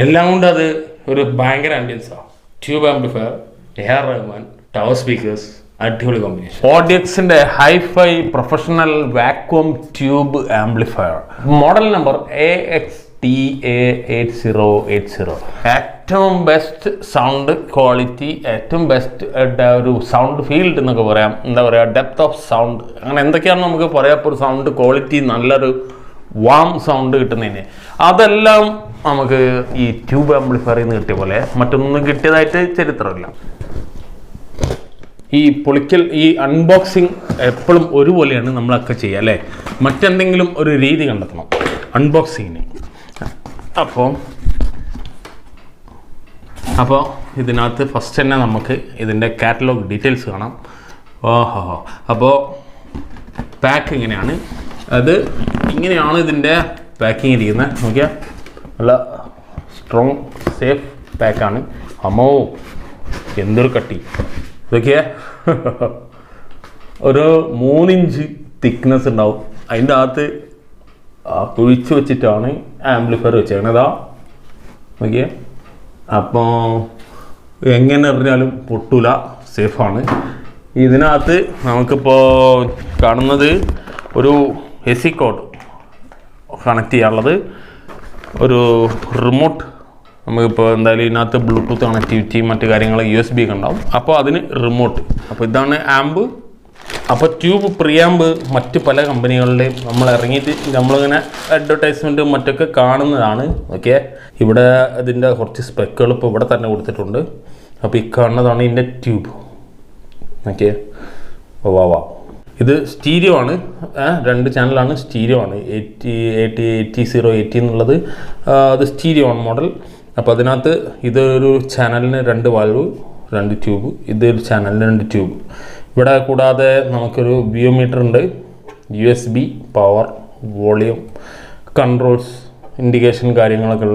എല്ലാം കൊണ്ട് അത് ഒരു ഭയങ്കര ആംബിയൻസാണ്. Tube amplifier, A R. Rahman, tower speakers, അടിപൊളി കോമ്പിനേഷൻ. ഓഡിയക്സിന്റെ hifi professional vacuum tube amplifier model number AXTA8080. ഏറ്റവും ബെസ്റ്റ് സൗണ്ട് ക്വാളിറ്റി, ഏറ്റവും ബെസ്റ്റ് ഒരു സൗണ്ട് ഫീൽഡ് എന്നൊക്കെ പറയാം. എന്താ പറയുക, ഡെപ്ത് ഓഫ് സൗണ്ട്, അങ്ങനെ എന്തൊക്കെയാണ് നമുക്ക് പറയാം. ഇപ്പോൾ ഒരു സൗണ്ട് ക്വാളിറ്റി, നല്ലൊരു വാം സൗണ്ട് കിട്ടുന്നതിന് അതെല്ലാം നമുക്ക് ഈ ട്യൂബ് ആംപ്ലിഫയറിൽ നിന്ന് കിട്ടിയ പോലെ മറ്റൊന്നും കിട്ടിയതായിട്ട് ചരിത്രമില്ല. ഈ പൊളിക്കൽ, ഈ അൺബോക്സിങ് എപ്പോഴും ഒരുപോലെയാണ് നമ്മളൊക്കെ ചെയ്യുക അല്ലേ. മറ്റെന്തെങ്കിലും ഒരു രീതി കണ്ടെത്തണം അൺബോക്സിങ്ങിന്. അപ്പോൾ ഇതിനകത്ത് ഫസ്റ്റ് തന്നെ നമുക്ക് ഇതിൻ്റെ കാറ്റലോഗ് ഡീറ്റെയിൽസ് കാണാം. അപ്പോൾ പാക്ക് ഇങ്ങനെയാണ്, ഇങ്ങനെയാണ് ഇതിൻ്റെ പാക്കിങ് ഇരിക്കുന്നത്. നോക്കിയാൽ നല്ല സ്ട്രോങ് സേഫ് പാക്കാണ്. അമ്മോ എന്തൊരു കട്ടി! ഇതൊക്കെ ഒരു 3 ഇഞ്ച് തിക്നെസ് ഉണ്ടാവും. അതിൻ്റെ അകത്ത് കുഴിച്ച് വെച്ചിട്ടാണ് ആംപ്ലിഫയർ വെച്ചേക്കണതാ. നോക്കിയേ, അപ്പോൾ എങ്ങനെ എറിഞ്ഞാലും പൊട്ടൂല, സേഫാണ്. ഇതിനകത്ത് നമുക്കിപ്പോൾ കാണുന്നത് ഒരു AC കോഡ് കണക്ട് ചെയ്യാനുള്ളത്, ഒരു റിമോട്ട്. നമുക്കിപ്പോൾ എന്തായാലും ഇതിനകത്ത് ബ്ലൂടൂത്ത് കണക്ടിവിറ്റി മറ്റു കാര്യങ്ങൾ USB ഒക്കെ ഉണ്ടാവും. അപ്പോൾ അതിന് റിമോട്ട്. അപ്പോൾ ഇതാണ് ആമ്പ്. അപ്പോൾ ട്യൂബ് പ്രിയാമ്പ് മറ്റ് പല കമ്പനികളുടെയും നമ്മൾ ഇറങ്ങിയിട്ട് നമ്മളിങ്ങനെ അഡ്വർടൈസ്മെൻറ്റ് മറ്റൊക്കെ കാണുന്നതാണ്. ഓക്കെ, ഇവിടെ ഇതിൻ്റെ കുറച്ച് സ്പെക്കുകൾ ഇപ്പോൾ ഇവിടെ തന്നെ കൊടുത്തിട്ടുണ്ട്. അപ്പോൾ ഈ കാണുന്നതാണ് ഇതിൻ്റെ ട്യൂബ്. ഓക്കെ, വാ ഇത് സ്റ്റീരിയോ ആണ്, 2 ചാനലാണ്, സ്റ്റീരിയോ ആണ്. 8080 എന്നുള്ളത് അത് സ്റ്റീരിയോ ആണ് മോഡൽ. അപ്പോൾ അതിനകത്ത് ഇതൊരു ചാനലിന് 2 വാൽവ്, 2 ട്യൂബ്, ഇതൊരു ചാനലിന് 2 ട്യൂബ്. ഇവിടെ കൂടാതെ നമുക്കൊരു ബിയോമീറ്റർ ഉണ്ട്, USB, power, volume, controls, indication കാര്യങ്ങളൊക്കെ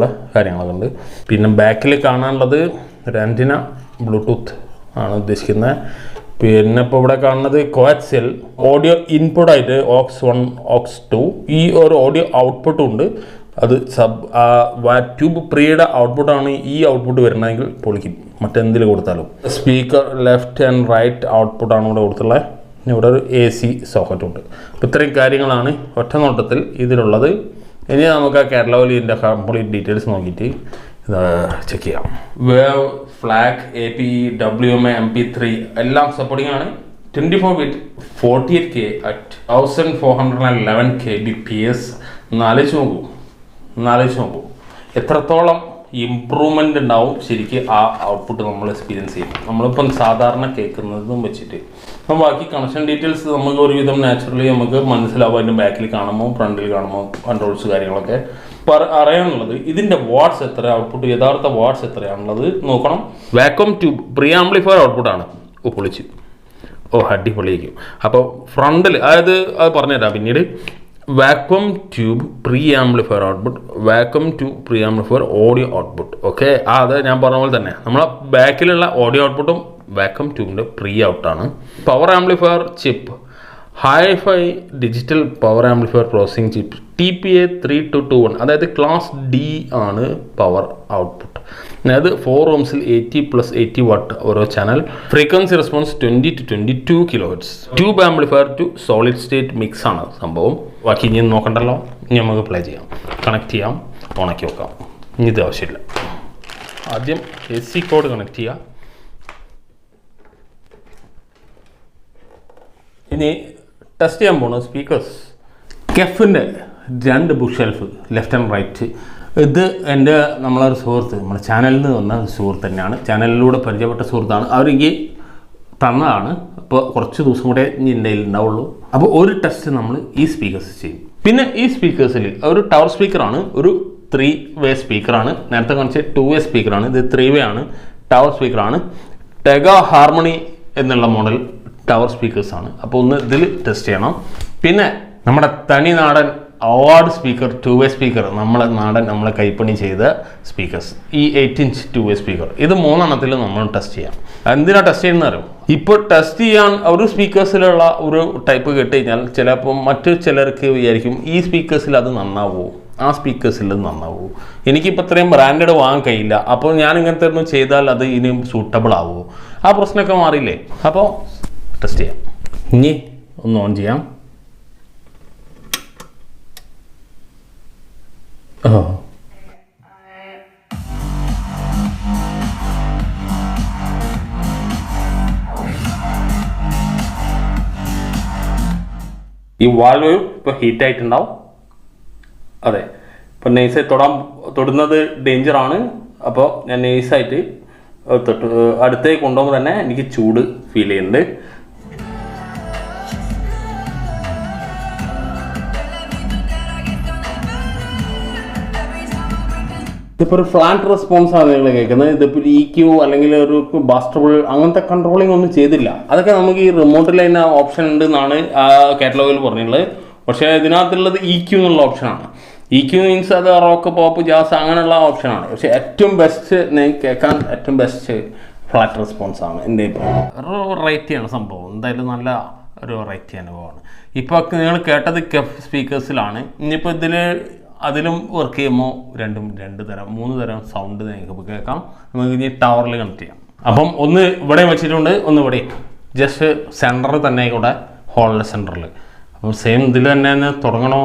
ഉണ്ട്. പിന്നെ ബാക്കിൽ കാണാനുള്ളത് ഒരു ആൻറ്റിന, ബ്ലൂടൂത്ത് ആണ് ഉദ്ദേശിക്കുന്നത്. പിന്നെ ഇപ്പോൾ ഇവിടെ കാണുന്നത് കോആക്സിയൽ ഓഡിയോ ഇൻപുട്ടായിട്ട് ഓക്സ് 1, ഓക്സ് 2, ഈ ഒരു ഓഡിയോ ഔട്ട്പുട്ടും ഉണ്ട്. അത് ട്യൂബ് പ്രീയുടെ ഔട്ട്പുട്ടാണ്. ഈ ഔട്ട്പുട്ട് വരണമെങ്കിൽ പൊളിക്കും, മറ്റെന്തിൽ കൊടുത്താലും. സ്പീക്കർ ലെഫ്റ്റ് ആൻഡ് റൈറ്റ് ഔട്ട്പുട്ടാണ് ഇവിടെ കൊടുത്തുള്ളത്. ഇവിടെ ഒരു AC സോക്കറ്റും ഉണ്ട്. അപ്പോൾ ഇത്രയും കാര്യങ്ങളാണ് ഒറ്റ നോട്ടത്തിൽ ഇതിലുള്ളത്. ഇനി നമുക്ക് ആ കാറ്റലോഗിൽ ഇതിൻ്റെ കംപ്ലീറ്റ് ഡീറ്റെയിൽസ് നോക്കിയിട്ട് ചെക്ക് ചെയ്യാം. Wave, flag, APE, WMA, MP3 എല്ലാം സപ്പോർട്ടിംഗ് ആണ്. 24 ബിറ്റ് 48K at 1411 kbps. ആലോചിച്ച് നോക്കൂ എത്രത്തോളം ഇമ്പ്രൂവ്മെൻ്റ് ഉണ്ടാവും ശരിക്കും ആ ഔട്ട്പുട്ട് നമ്മൾ എക്സ്പീരിയൻസ് ചെയ്യും. നമ്മളിപ്പം സാധാരണ കേൾക്കുന്നതും വെച്ചിട്ട് അപ്പം ബാക്കി കണക്ഷൻ ഡീറ്റെയിൽസ് നമുക്ക് ഒരുവിധം നാച്ചുറലി നമുക്ക് മനസ്സിലാവും. അതിൻ്റെ ബാക്കിൽ കാണുമ്പോൾ ഫ്രണ്ടിൽ കാണുമ്പോൾ കൺട്രോൾസ് കാര്യങ്ങളൊക്കെ അറിയാനുള്ളത്. ഇതിൻ്റെ വാട്ട്സ് എത്ര, ഔട്ട്പുട്ട് യഥാർത്ഥ വാട്ട്സ് എത്രയാണുള്ളത് നോക്കണം. വാക്വം ട്യൂബ് പ്രീ ആംപ്ലിഫയർ ഔട്ട്പുട്ടാണ്. പൊളിച്ച് അടിപൊളിയായിരിക്കും. അപ്പോൾ ഫ്രണ്ടിൽ അത് പറഞ്ഞുതരാം പിന്നീട്. Vacuum tube pre amplifier output, vacuum tube pre amplifier audio output. Okay, അത് ഞാൻ പറഞ്ഞ പോലെ തന്നെ നമ്മളെ ബാക്കിലുള്ള ഓഡിയോ ഔട്ട്പുട്ടും വാക്വം ട്യൂബിൻ്റെ പ്രീ ഔട്ടാണ്. Power amplifier chip, hifi digital power amplifier processing chip, TPA 3221, അതായത് ക്ലാസ് D ആണ് പവർ ഔട്ട്പുട്ട്. അതായത് 4 ohmസിൽ 80+80 വാട്ട് ഓരോ channel. Frequency response 20 to 22 kHz. Tube amplifier to solid state mix ആണ് സംഭവം. ബാക്കി ഇനി നോക്കണ്ടല്ലോ, ഇനി നമുക്ക് പ്ലേ ചെയ്യാം, കണക്ട് ചെയ്യാം, ഓണാക്കി വെക്കാം. ഇനി ഇത് ആവശ്യമില്ല. ആദ്യം AC കോഡ് കണക്ട് ചെയ്യുക. ഇനി ടെസ്റ്റ് ചെയ്യാൻ പോകുന്നത് സ്പീക്കേഴ്സ്. കെഫിൻ്റെ 2 bookshelf left and right. ഇത് എൻ്റെ നമ്മളൊരു സുഹൃത്ത്, നമ്മുടെ ചാനലിൽ നിന്ന് വന്ന സുഹൃത്ത് തന്നെയാണ്, ചാനലിലൂടെ പരിചയപ്പെട്ട സുഹൃത്താണ്. അവരെനിക്ക് തന്നതാണ്. അപ്പോൾ കുറച്ച് ദിവസം കൂടെ ഇനി എൻ്റെ കയ്യിൽ ഉണ്ടാവുള്ളൂ. അപ്പോൾ ഒരു ടെസ്റ്റ് നമ്മൾ ഈ സ്പീക്കേഴ്സ് ചെയ്യും. പിന്നെ ഈ സ്പീക്കേഴ്സിൽ ഒരു ടവർ സ്പീക്കറാണ്, ഒരു 3 വേ സ്പീക്കറാണ്. നേരത്തെ കാണിച്ച 2 വേ സ്പീക്കറാണ്, ഇത് 3 വേ ആണ്, ടവർ സ്പീക്കറാണ്. ടെഗാ ഹാർമണി എന്നുള്ള മോഡൽ ടവർ സ്പീക്കേഴ്സാണ്. അപ്പോൾ ഒന്ന് ഇതിൽ ടെസ്റ്റ് ചെയ്യണം. പിന്നെ നമ്മുടെ തനി നാടൻ അവാർഡ് സ്പീക്കർ 2 വേ സ്പീക്കർ, നമ്മളെ കൈപ്പണി ചെയ്ത സ്പീക്കേഴ്സ്, ഈ 8 ഇഞ്ച് 2 വേ സ്പീക്കർ, ഇത് 3 എണ്ണത്തിൽ നമ്മൾ ടെസ്റ്റ് ചെയ്യാം. എന്തിനാണ് ടെസ്റ്റ് ചെയ്യുന്നത് അറിയാം? ഇപ്പോൾ ടെസ്റ്റ് ചെയ്യാൻ ഒരു സ്പീക്കേഴ്സിലുള്ള ഒരു ടൈപ്പ് കേട്ട് കഴിഞ്ഞാൽ ചിലപ്പോൾ മറ്റു ചിലർക്ക് വിചാരിക്കും ഈ സ്പീക്കേഴ്സിൽ അത് നന്നാവുമോ, ആ സ്പീക്കേഴ്സിൽ നന്നാവൂ. എനിക്കിപ്പോൾ ഇത്രയും ബ്രാൻഡഡ് വാങ്ങാൻ കഴിയില്ല. അപ്പോൾ ഞാൻ ഇങ്ങനത്തെ ഒന്നും ചെയ്താൽ അത് ഇനിയും സൂട്ടബിൾ ആവുമോ? ആ പ്രശ്നമൊക്കെ മാറിയില്ലേ? അപ്പോൾ ടെസ്റ്റ് ചെയ്യാം. ഇനി ഒന്ന് ഓൺ ചെയ്യാം. ഈ വാൾവ് ഇപ്പോൾ ഹീറ്റായിട്ടുണ്ടാവും. അതെ, ഇപ്പോൾ നൈസായി തൊടുന്നത് ഡേഞ്ചറാണ്. അപ്പോൾ ഞാൻ നൈസായിട്ട് അടുത്തേക്ക് കൊണ്ടുപോകുമ്പോൾ തന്നെ എനിക്ക് ചൂട് ഫീൽ ചെയ്യുന്നുണ്ട്. ഇതിപ്പോൾ ഒരു ഫ്ലാറ്റ് റെസ്പോൺസ് ആണ് നിങ്ങൾ കേൾക്കുന്നത്. ഇതിപ്പോൾ EQ അല്ലെങ്കിൽ ഒരു ബാസ്റ്റബിൾ അങ്ങനത്തെ കൺട്രോളിങ് ഒന്നും ചെയ്തില്ല. അതൊക്കെ നമുക്ക് ഈ റിമോട്ടിൽ തന്നെ ഓപ്ഷൻ ഉണ്ട് എന്നാണ് ആ കാറ്റലോഗിൽ പറഞ്ഞിട്ടുള്ളത്. പക്ഷേ ഇതിനകത്തുള്ളത് EQ എന്നുള്ള ഓപ്ഷനാണ്. EQ മീൻസ് അത് റോക്ക്, പോപ്പ്, ജാസ് അങ്ങനെയുള്ള ഓപ്ഷനാണ്. പക്ഷേ ഏറ്റവും ബെസ്റ്റ് കേൾക്കാൻ ഏറ്റവും ബെസ്റ്റ് ഫ്ലാറ്റ് റെസ്പോൺസ് ആണ് എൻ്റെ അഭിപ്രായം. ഒരു വെറൈറ്റിയാണ് സംഭവം. എന്തായാലും നല്ല ഒരു വെറൈറ്റി അനുഭവമാണ്. ഇപ്പോൾ നിങ്ങൾ കേട്ടത് കെഫ് സ്പീക്കേഴ്സിലാണ്. ഇനിയിപ്പോൾ അതിലും വർക്ക് ചെയ്യുമ്പോൾ രണ്ട് തരം 3 തരം സൗണ്ട് നിങ്ങൾക്ക് കേൾക്കാം. നമുക്ക് ഇനി ടവറിൽ കണക്ട് ചെയ്യാം. അപ്പം ഒന്ന് ഇവിടെ വെച്ചിട്ടുണ്ട്, ഒന്ന് ഇവിടെ ജസ്റ്റ് സെൻറ്ററിൽ തന്നെ കൂടെ ഹോളിലെ സെൻറ്ററിൽ. അപ്പം സെയിം ഇതിൽ തന്നെ തുടങ്ങണോ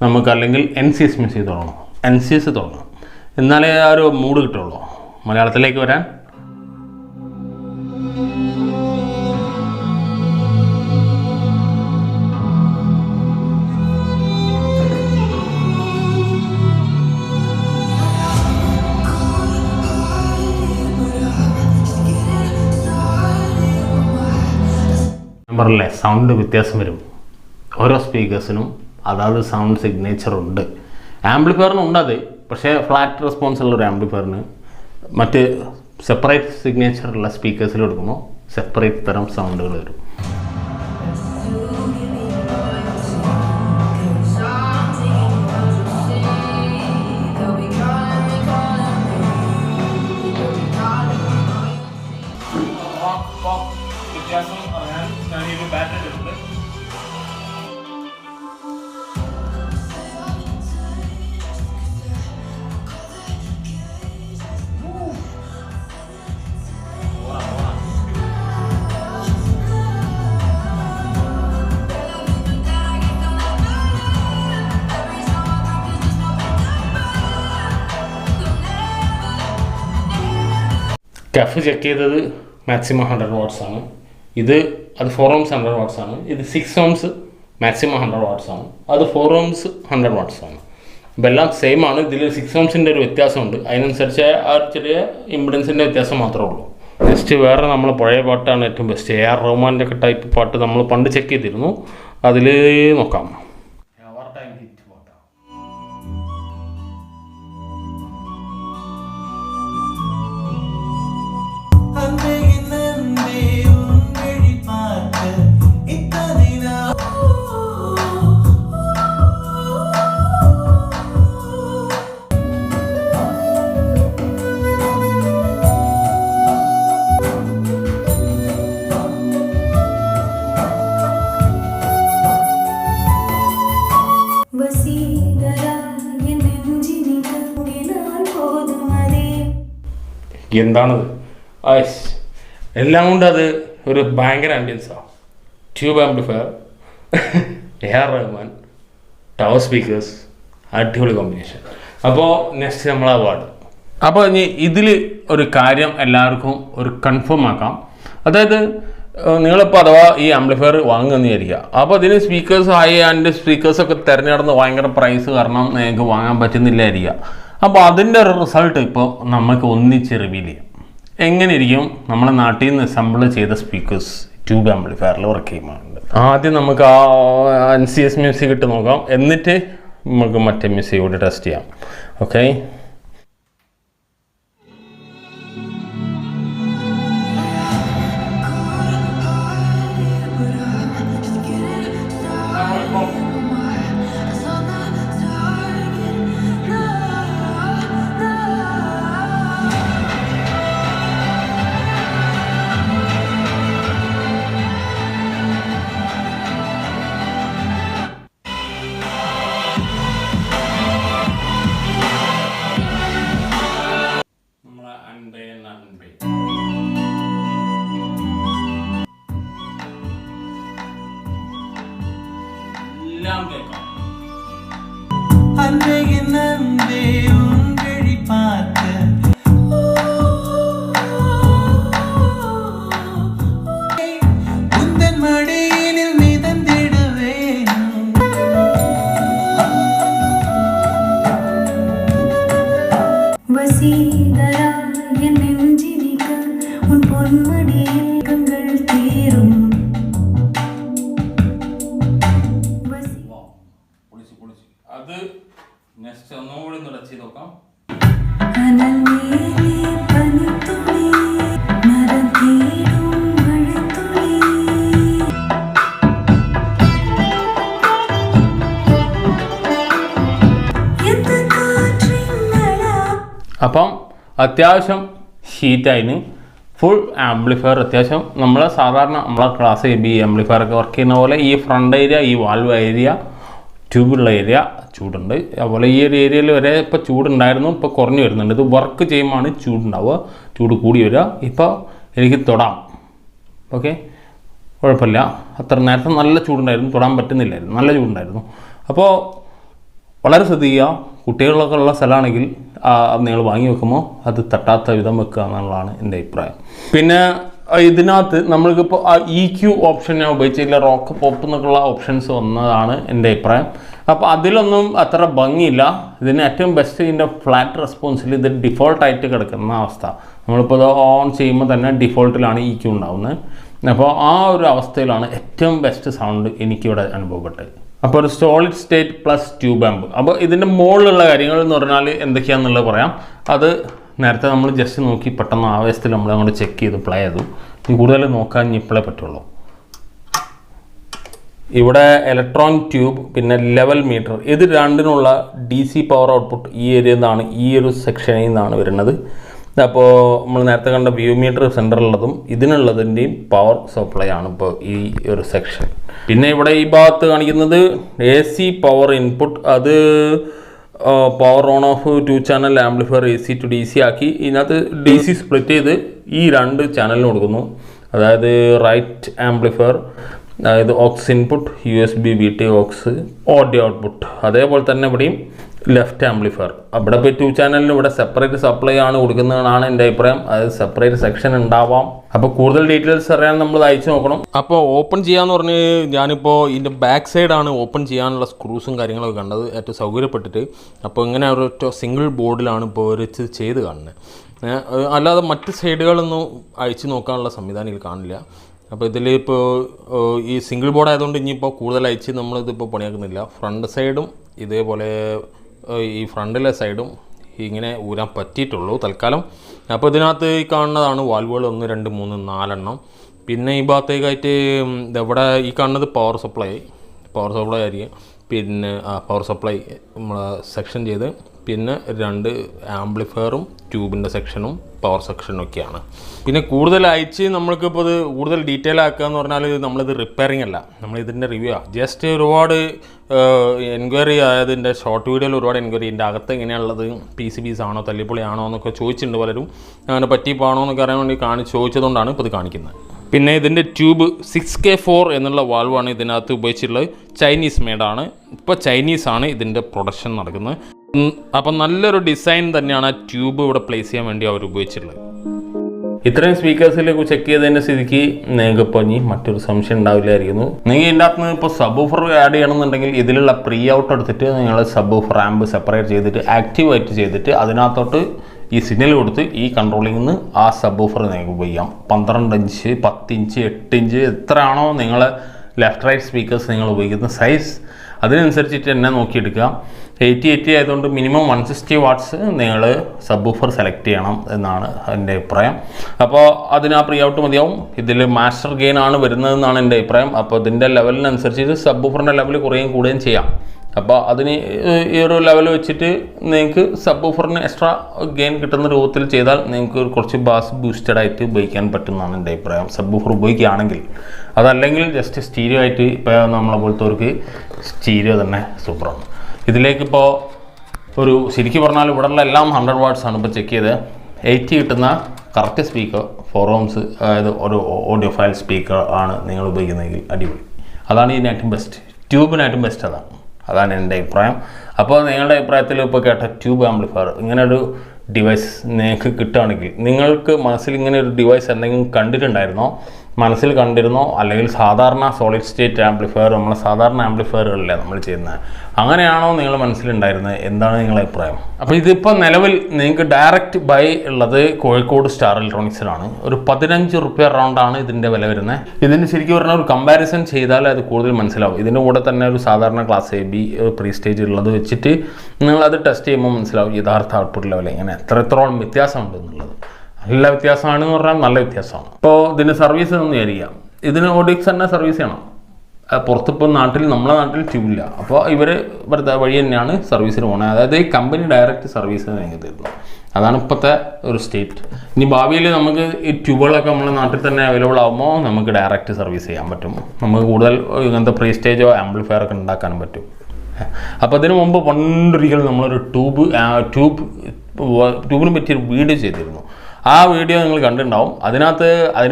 നമുക്ക്, അല്ലെങ്കിൽ NCS മ്യൂസിക് തുടങ്ങണം. NCS തുടങ്ങണം, എന്നാലേ ആ ഒരു മൂഡ് കിട്ടുള്ളൂ. മലയാളത്തിലേക്ക് വരാൻ നമ്പറിലെ സൗണ്ട് വ്യത്യാസം വരും. ഓരോ സ്പീക്കേഴ്സിനും അതാത് സൗണ്ട് സിഗ്നേച്ചർ ഉണ്ട്. ആംപ്ലിഫയറിനും ഉണ്ട് അത്. പക്ഷേ ഫ്ലാറ്റ് റെസ്പോൺസ് ഉള്ള ഒരു ആംപ്ലിഫയറിന് മറ്റ് സെപ്പറേറ്റ് സിഗ്നേച്ചറുള്ള സ്പീക്കേഴ്സിൽ എടുക്കുമ്പോൾ സെപ്പറേറ്റ് തരം സൗണ്ടുകൾ വരും. കഫ് ചെക്ക് ചെയ്തത് മാക്സിമം 100 വാട്ട്സ് ആണ്. അത് 4 ohms 100 വാട്ട്സ് ആണ്. ഇത് 6 ohms മാക്സിമം 100 വാട്ട്സ് ആണ്. അത് 4 ohms 100 വാട്ട്സ് ആണ്. ഇപ്പം എല്ലാം സെയിം ആണ്. ഇതിൽ 6 ohmsൻ്റെ ഒരു വ്യത്യാസമുണ്ട്. അതിനനുസരിച്ച് ആ ചെറിയ ഇമ്പിഡൻസിൻ്റെ വ്യത്യാസം മാത്രമേ ഉള്ളൂ. നെക്സ്റ്റ് വേറെ നമ്മൾ പഴയ പാട്ടാണ് ഏറ്റവും ബെസ്റ്റ്. AR റഹ്മാൻ്റെ ഒക്കെ ടൈപ്പ് പാട്ട് നമ്മൾ പണ്ട് ചെക്ക് ചെയ്തിരുന്നു. അതിൽ നോക്കാം. എന്താണത്? എല്ലാം കൊണ്ട് അത് ഒരു ഭയങ്കര ആംബിയൻസാണ്. Tube amplifier, AR Rahman, tower speakers, അടിപൊളി കോമ്പിനേഷൻ. അപ്പോൾ നെക്സ്റ്റ് നമ്മൾ അവാർഡ്. അപ്പോൾ ഇനി ഇതിൽ ഒരു കാര്യം എല്ലാവർക്കും ഒരു കൺഫേം ആക്കാം. അതായത് നിങ്ങളിപ്പോൾ അഥവാ ഈ ആംപ്ലിഫയർ വാങ്ങുമെന്ന് വിചാരിക്കുക. അപ്പോൾ ഇതിന് സ്പീക്കേഴ്സ്, ഹൈ ആൻഡ് സ്പീക്കേഴ്സൊക്കെ തിരഞ്ഞെടുന്ന് ഭയങ്കര പ്രൈസ് കാരണം നിങ്ങൾക്ക് വാങ്ങാൻ പറ്റുന്നില്ലായിരിക്കുക. അപ്പോൾ അതിൻ്റെ ഒരു റിസൾട്ട് ഇപ്പോൾ നമുക്ക് ഒന്നിച്ച് റിവീൽ ചെയ്യാം. എങ്ങനെ ഇരിക്കും നമ്മുടെ നാട്ടിൽ നിന്ന് അസംബിൾ ചെയ്ത സ്പീക്കേഴ്സ് ട്യൂബ് ആംപ്ലിഫയറിൽ വർക്ക് ചെയ്യുന്നുണ്ട്. ആദ്യം നമുക്ക് ആ NCS മ്യൂസിക് ഇട്ട് നോക്കാം. എന്നിട്ട് നമുക്ക് മറ്റേ മ്യൂസിക് കൂടി ടെസ്റ്റ് ചെയ്യാം. ഓക്കെ, എല്ലാം കേൾക്കാം. അത് നെക്സ്റ്റ് ഒന്നുകൂടി നടത്തി നോക്കാം. അപ്പം അത്യാവശ്യം ഹീറ്റായിന്. ഫുൾ ആംപ്ലിഫയർ അത്യാവശ്യം നമ്മളെ സാധാരണ നമ്മളെ ക്ലാസ് എ ബി ആംപ്ലിഫയർ ഒക്കെ വർക്ക് ചെയ്യുന്ന പോലെ ഈ ഫ്രണ്ട് ഏരിയ, ഈ വാൽവ് ഏരിയ, ട്യൂബുള്ള ഏരിയ ചൂടുണ്ട്. അതുപോലെ ഈ ഒരു ഏരിയയിൽ വരെ ഇപ്പോൾ ചൂടുണ്ടായിരുന്നു, ഇപ്പോൾ കുറഞ്ഞു വരുന്നുണ്ട്. ഇത് വർക്ക് ചെയ്യുമ്പോഴാണ് ചൂടുണ്ടാവുക, ചൂട് കൂടി വരിക. ഇപ്പോൾ എനിക്ക് തൊടാം, ഓക്കെ, കുഴപ്പമില്ല. അത്ര നേരത്തെ നല്ല ചൂടുണ്ടായിരുന്നു, തൊടാൻ പറ്റുന്നില്ലായിരുന്നു, നല്ല ചൂടുണ്ടായിരുന്നു. അപ്പോൾ വളരെ ശ്രദ്ധിക്കുക. കുട്ടികളൊക്കെ ഉള്ള സ്ഥലമാണെങ്കിൽ നിങ്ങൾ വാങ്ങി വെക്കുമ്പോൾ അത് തട്ടാത്ത വിധം വെക്കുക എന്നുള്ളതാണ് എൻ്റെ അഭിപ്രായം. പിന്നെ ഇതിനകത്ത് നമ്മൾക്കിപ്പോൾ EQ ഓപ്ഷൻ ഞാൻ ഉപയോഗിച്ചില്ല, റോക്ക് പോപ്പ് എന്നൊക്കെയുള്ള ഓപ്ഷൻസ് വന്നതാണ് എൻ്റെ അഭിപ്രായം. അപ്പോൾ അതിലൊന്നും അത്ര ഭംഗിയില്ല. ഇതിന് ഏറ്റവും ബെസ്റ്റ് ഇതിൻ്റെ ഫ്ലാറ്റ് റെസ്പോൺസിൽ ഇത് ഡിഫോൾട്ടായിട്ട് കിടക്കുന്ന അവസ്ഥ. നമ്മളിപ്പോൾ ഇത് ഓൺ ചെയ്യുമ്പോൾ തന്നെ ഡിഫോൾട്ടിലാണ് EQ ഉണ്ടാവുന്നത്. അപ്പോൾ ആ ഒരു അവസ്ഥയിലാണ് ഏറ്റവും ബെസ്റ്റ് സൗണ്ട് എനിക്കിവിടെ അനുഭവപ്പെട്ടത്. അപ്പോൾ ഒരു solid state plus tube amp. അപ്പോൾ ഇതിൻ്റെ മുകളിലുള്ള കാര്യങ്ങൾ എന്ന് പറഞ്ഞാൽ എന്തൊക്കെയാണെന്നുള്ളത് പറയാം. അത് നേരത്തെ നമ്മൾ ജസ്റ്റ് നോക്കി പെട്ടെന്ന് ആവേശത്തിൽ നമ്മൾ അങ്ങോട്ട് ചെക്ക് ചെയ്ത് പ്ലേ ചെയ്തു. ഇനി കൂടുതൽ നോക്കാൻ ഇപ്പോഴേ പറ്റുള്ളൂ. ഇവിടെ ഇലക്ട്രോണിക് ട്യൂബ്, പിന്നെ ലെവൽ മീറ്റർ, ഇത് രണ്ടിനുള്ള DC പവർ ഔട്ട്പുട്ട് ഈ ഏരിയയിൽ നിന്നാണ്, ഈ ഒരു സെക്ഷനിൽ നിന്നാണ് വരുന്നത്. അപ്പോൾ നമ്മൾ നേരത്തെ കണ്ട വ്യൂ മീറ്റർ സെൻറ്ററിലുള്ളതും ഇതിനുള്ളതിൻ്റെയും പവർ സപ്ലൈ ആണ് ഇപ്പോൾ ഈ ഒരു സെക്ഷൻ. പിന്നെ ഇവിടെ ഈ ഭാഗത്ത് കാണിക്കുന്നത് AC പവർ ഇൻപുട്ട്. അത് power on of 2 channel amplifier AC to DC ആക്കി ഇതിനകത്ത് DC സ്പ്ലിറ്റ് ചെയ്ത് ഈ 2 ചാനലിന് കൊടുക്കുന്നു. അതായത് റൈറ്റ് ആംപ്ലിഫയർ, അതായത് aux input, USB VT aux, audio output. അതേപോലെ തന്നെ ഇവിടെയും ലെഫ്റ്റ് ആംപ്ലിഫയർ. അവിടെ ഇപ്പോൾ 2 ചാനലിന് ഇവിടെ സെപ്പറേറ്റ് സപ്ലൈ ആണ് കൊടുക്കുന്നതാണ് എൻ്റെ അഭിപ്രായം. അതായത് സെപ്പറേറ്റ് സെക്ഷൻ ഉണ്ടാവാം. അപ്പോൾ കൂടുതൽ ഡീറ്റെയിൽസ് അറിയാൻ നമ്മൾ അയച്ചു നോക്കണം. അപ്പോൾ ഓപ്പൺ ചെയ്യാന്ന് പറഞ്ഞ് ഞാനിപ്പോൾ ഇതിൻ്റെ ബാക്ക് സൈഡാണ് ഓപ്പൺ ചെയ്യാനുള്ള സ്ക്രൂസും കാര്യങ്ങളൊക്കെ കണ്ടത്, ഏറ്റവും സൗകര്യപ്പെട്ടിട്ട്. അപ്പോൾ ഇങ്ങനെ ഒരൊറ്റ സിംഗിൾ ബോർഡിലാണ് ഇപ്പോൾ വെച്ച് ചെയ്ത് കാണുന്നത്. അല്ലാതെ മറ്റ് സൈഡുകളൊന്നും അയച്ചു നോക്കാനുള്ള സംവിധാനം ഇതിൽ കാണില്ല. അപ്പോൾ ഇതിൽ ഇപ്പോൾ ഈ സിംഗിൾ ബോർഡ് ആയതുകൊണ്ട് ഇനിയിപ്പോൾ കൂടുതൽ അയച്ച് നമ്മളിതിപ്പോൾ പണിയാക്കുന്നില്ല. ഫ്രണ്ട് സൈഡും ഇതേപോലെ ഈ ഫ്രണ്ടിലെ സൈഡും ഇങ്ങനെ ഊരാൻ പറ്റിയിട്ടുള്ളൂ തൽക്കാലം. അപ്പോൾ ഇതിനകത്ത് ഈ കാണുന്നതാണ് വാൽവുകൾ 1, 2, 3, 4 എണ്ണം. പിന്നെ ഈ ഭാഗത്തേക്കായിട്ട് ഇവിടെ ഈ കാണുന്നത് പവർ സപ്ലൈ ആയിരിക്കും. പിന്നെ പവർ സപ്ലൈ നമ്മൾ സെക്ഷൻ ചെയ്ത്, പിന്നെ 2 ആംപ്ലിഫയറും ട്യൂബിൻ്റെ സെക്ഷനും പവർ സെക്ഷനും ഒക്കെയാണ്. പിന്നെ കൂടുതൽ അയച്ച് നമ്മൾക്കിപ്പോൾ ഇത് കൂടുതൽ ഡീറ്റെയിൽ ആക്കുക എന്ന് പറഞ്ഞാൽ നമ്മളിത് റിപ്പയറിംഗ് അല്ല, നമ്മളിതിൻ്റെ റിവ്യൂ ആണ്. ജസ്റ്റ് ഒരുപാട് എൻക്വയറി ആയതിൻ്റെ ഷോർട്ട് വീഡിയോയിൽ ഒരുപാട് എൻക്വയറി, ഇതിൻ്റെ അകത്ത് എങ്ങനെയുള്ളത്, PCBs ആണോ തല്ലിപ്പൊളി ആണോ എന്നൊക്കെ ചോദിച്ചിട്ടുണ്ട് പലരും. അങ്ങനെ പറ്റിപ്പാണോ എന്നൊക്കെ അറിയാൻ വേണ്ടി ചോദിച്ചതുകൊണ്ടാണ് ഇപ്പോൾ ഇത് കാണിക്കുന്നത്. പിന്നെ ഇതിൻ്റെ ട്യൂബ് 6K4 എന്നുള്ള വാൽവാണ് ഇതിനകത്ത് ഉപയോഗിച്ചിട്ടുള്ളത്. ചൈനീസ് മെയ്ഡാണ്. ഇപ്പോൾ ചൈനീസാണ് ഇതിൻ്റെ പ്രൊഡക്ഷൻ നടക്കുന്നത്. അപ്പം നല്ലൊരു ഡിസൈൻ തന്നെയാണ് ആ ട്യൂബ് ഇവിടെ പ്ലേസ് ചെയ്യാൻ വേണ്ടി അവർ ഉപയോഗിച്ചിട്ടുള്ളത്. ഇത്രയും സ്പീക്കേഴ്സിലേക്ക് ചെക്ക് ചെയ്തതിൻ്റെ സ്ഥിതിക്ക് നിങ്ങൾക്ക് ഇപ്പോൾ ഇനി മറ്റൊരു സംശയം ഉണ്ടാവില്ലായിരിക്കുന്നു. നിങ്ങൾ ഇതിൻ്റെ അകത്ത് നിന്ന് ഇപ്പോൾ സബ് ഊഫർ ആഡ് ചെയ്യണമെന്നുണ്ടെങ്കിൽ ഇതിലുള്ള പ്രീ ഔട്ട് എടുത്തിട്ട് നിങ്ങൾ സബ് ഊഫർ ആമ്പ് സെപ്പറേറ്റ് ചെയ്തിട്ട് ആക്റ്റീവായിട്ട് ചെയ്തിട്ട് അതിനകത്തോട്ട് ഈ സിഗ്നൽ കൊടുത്ത് ഈ കൺട്രോളിൽ നിന്ന് ആ സബ് ഊഫർ നിങ്ങൾക്ക് ഉപയോഗിക്കാം. 12 ഇഞ്ച്, 10 ഇഞ്ച്, 8 ഇഞ്ച് എത്രയാണോ നിങ്ങൾ ലെഫ്റ്റ് റൈറ്റ് സ്പീക്കേഴ്സ് നിങ്ങൾ ഉപയോഗിക്കുന്ന സൈസ്, അതിനനുസരിച്ചിട്ട് തന്നെ നോക്കിയെടുക്കുക. 80 ആയതുകൊണ്ട് മിനിമം 160 വാട്ട്സ് നിങ്ങൾ സബ് ഊഫർ സെലക്ട് ചെയ്യണം എന്നാണ് എൻ്റെ അഭിപ്രായം. അപ്പോൾ അതിന് ആ പ്രീ ഔട്ട് മതിയാവും. ഇതിൽ മാസ്റ്റർ ഗെയിൻ ആണ് വരുന്നതെന്നാണ് എൻ്റെ അഭിപ്രായം. അപ്പോൾ ഇതിൻ്റെ ലെവലിനനുസരിച്ചിട്ട് സബ് ഊഫറിൻ്റെ ലെവൽ കൂടുകയും ചെയ്യാം. അപ്പോൾ അതിന് ഈ ഒരു ലെവൽ വെച്ചിട്ട് നിങ്ങൾക്ക് സബ് ഊഫറിന് എക്സ്ട്രാ ഗെയിൻ കിട്ടുന്ന രൂപത്തിൽ ചെയ്താൽ നിങ്ങൾക്ക് കുറച്ച് ബാസ് ബൂസ്റ്റഡ് ആയിട്ട് ഉപയോഗിക്കാൻ പറ്റുന്നതാണ് എൻ്റെ അഭിപ്രായം, സബ് ഊഫർ ഉപയോഗിക്കുകയാണെങ്കിൽ. അതല്ലെങ്കിൽ ജസ്റ്റ് സ്റ്റീരിയോ ആയിട്ട് ഇപ്പോൾ നമ്മളെ പോലത്തെവർക്ക് സ്റ്റീരിയോ തന്നെ സൂപ്പറാണ്. ഇതിലേക്കിപ്പോൾ ഒരു ശരിക്കും പറഞ്ഞാൽ ഇവിടെയുള്ള എല്ലാം 100 വാട്ട്സ് ആണ് ഇപ്പോൾ ചെക്ക് ചെയ്ത്. 80 കിട്ടുന്ന കറക്റ്റ് സ്പീക്കർ 4 ohms, അതായത് ഒരു ഓഡിയോ ഫയൽ സ്പീക്കർ ആണ് നിങ്ങൾ ഉപയോഗിക്കുന്നതെങ്കിൽ അടിപൊളി. അതാണ് ഇതിന് ഏറ്റവും ബെസ്റ്റ്. ട്യൂബിനായിട്ടും ബെസ്റ്റ് അതാണ് എൻ്റെ അഭിപ്രായം. അപ്പോൾ നിങ്ങളുടെ അഭിപ്രായത്തിൽ ഇപ്പോൾ കേട്ട ട്യൂബ് ആംപ്ലിഫയർ ഇങ്ങനൊരു ഡിവൈസ് നിങ്ങൾക്ക് കിട്ടുകയാണെങ്കിൽ, നിങ്ങൾക്ക് മനസ്സിൽ ഇങ്ങനെ ഒരു ഡിവൈസ് എന്തെങ്കിലും മനസ്സിൽ കണ്ടിരുന്നോ, അല്ലെങ്കിൽ സാധാരണ സോളിഡ് സ്റ്റേറ്റ് ആംപ്ലിഫയർ, നമ്മൾ സാധാരണ ആംപ്ലിഫയറുകളിലെ നമ്മൾ ചെയ്യുന്നത്, അങ്ങനെയാണോ നിങ്ങൾ മനസ്സിലുണ്ടായിരുന്നത്? എന്താണ് നിങ്ങളുടെ അഭിപ്രായം? അപ്പോൾ ഇതിപ്പോൾ നിലവിൽ നിങ്ങൾക്ക് ഡയറക്റ്റ് ബൈ ഉള്ളത് കോഴിക്കോട് സ്റ്റാർ ഇലക്ട്രോണിക്സിലാണ്. ഒരു 15 റുപ്യ റൗണ്ടാണ് ഇതിൻ്റെ വില വരുന്നത്. ഇതിന് ശരിക്കും പറഞ്ഞാൽ ഒരു കമ്പാരിസൺ ചെയ്താൽ അത് കൂടുതൽ മനസ്സിലാവും. ഇതിൻ്റെ കൂടെ തന്നെ ഒരു സാധാരണ ക്ലാസ് AB പ്രീ സ്റ്റേജ് ഉള്ളത് വെച്ചിട്ട് നിങ്ങളത് ടെസ്റ്റ് ചെയ്യുമ്പോൾ മനസ്സിലാവും യഥാർത്ഥ ഔട്ട്പുട്ട് ലെവൽ എങ്ങനെ എത്രത്തോളം വ്യത്യാസമുണ്ട് എന്നുള്ളത്. നല്ല വ്യത്യാസമാണെന്ന് പറഞ്ഞാൽ നല്ല വ്യത്യാസമാണ്. ഇപ്പോൾ ഇതിന് സർവീസ് ഒന്ന് വിചാരിക്കാം, ഇതിന് ഓഡിക്സ് തന്നെ സർവീസ് ചെയ്യണം. പുറത്തിപ്പോൾ നമ്മളെ നാട്ടിൽ ട്യൂബില്ല. അപ്പോൾ ഇവരുടെ വഴി തന്നെയാണ് സർവീസിന് പോകുന്നത്. അതായത് ഈ കമ്പനി ഡയറക്റ്റ് സർവീസ് നിങ്ങൾക്ക് തരുന്നു. അതാണ് ഇപ്പോഴത്തെ ഒരു സ്റ്റേറ്റ്. ഇനി ഭാവിയിൽ നമുക്ക് ഈ ട്യൂബുകളൊക്കെ നമ്മുടെ നാട്ടിൽ തന്നെ അവൈലബിൾ ആകുമ്പോൾ നമുക്ക് ഡയറക്റ്റ് സർവീസ് ചെയ്യാൻ പറ്റും. നമുക്ക് കൂടുതൽ ഇങ്ങനത്തെ പ്രീ സ്റ്റേജോ ആംപ്ലിഫയർ ഒക്കെ ഉണ്ടാക്കാനും പറ്റും. അപ്പോൾ അതിന് മുമ്പ് പണ്ടൊരിക്കലും നമ്മളൊരു ട്യൂബിനെ പറ്റിയൊരു വീഡിയോ ചെയ്തിരുന്നു. ആ വീഡിയോ നിങ്ങൾ കണ്ടിട്ടുണ്ടാവും. അതിനെ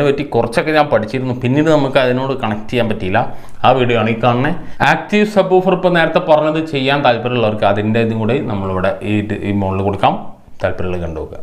പറ്റി കുറച്ചൊക്കെ ഞാൻ പഠിച്ചിരുന്നു. പിന്നീട് നമുക്ക് അതിനോട് കണക്ട് ചെയ്യാൻ പറ്റിയില്ല. ആ വീഡിയോ ആണ് ഈ കാണുന്നത്. ആക്റ്റീവ് സബ് വൂഫർ ഇപ്പോൾ നേരത്തെ പറഞ്ഞത് ചെയ്യാൻ താല്പര്യമുള്ളവർക്ക് അതിൻ്റെ ഇതും കൂടി നമ്മളിവിടെ ഈ മുകളിൽ കൊടുക്കാം. താല്പര്യമുള്ളത് കണ്ടുനോക്കുക.